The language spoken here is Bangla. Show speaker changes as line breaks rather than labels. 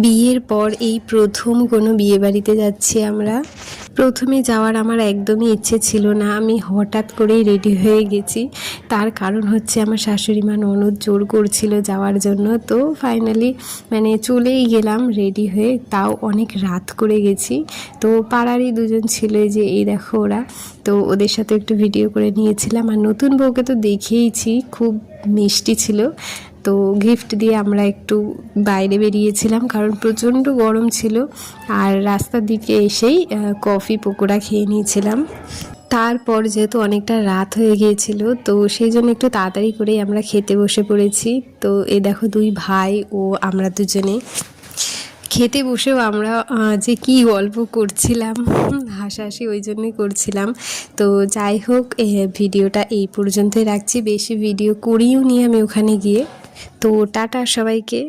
বিয়ের পর এই প্রথম কোনো বিয়ে বাড়িতে যাচ্ছি আমরা। প্রথমে যাওয়ার আমার একদমই ইচ্ছে ছিল না, আমি হঠাৎ করেই রেডি হয়ে গেছি। তার কারণ হচ্ছে আমার শাশুড়ি মা ননদ জোর করছিল যাওয়ার জন্য, তো ফাইনালি চলেই গেলাম রেডি হয়ে। তাও অনেক রাত করে গেছি। তো পাড়ারই দুজন ছিল, যে এই দেখো ওরা, তো ওদের সাথে একটু ভিডিও করে নিয়েছিলাম। আর নতুন বউকে তো দেখেইছি, খুব মিষ্টি ছিল। তো গিফট দিয়ে আমরা একটু বাইরে বেরিয়েছিলাম, কারণ প্রচণ্ড গরম ছিল। আর রাস্তার দিকে এসেই কফি পকোড়া খেয়ে নিয়েছিলাম। তারপর যেহেতু অনেকটা রাত হয়ে গিয়েছিল, তো সেই জন্য একটু তাড়াতাড়ি করেই আমরা খেতে বসে পড়েছি। তো এ দেখো দুই ভাই ও আমরা দুজনে খেতে বসেও আমরা যে কি গল্প করছিলাম, হাসাহাসি ওই জন্যই করছিলাম। তো যাই হোক, ভিডিওটা এই পর্যন্তই রাখছি, বেশি ভিডিও করিও নি আমি ওখানে গিয়ে। তো টাটা সবাইকে।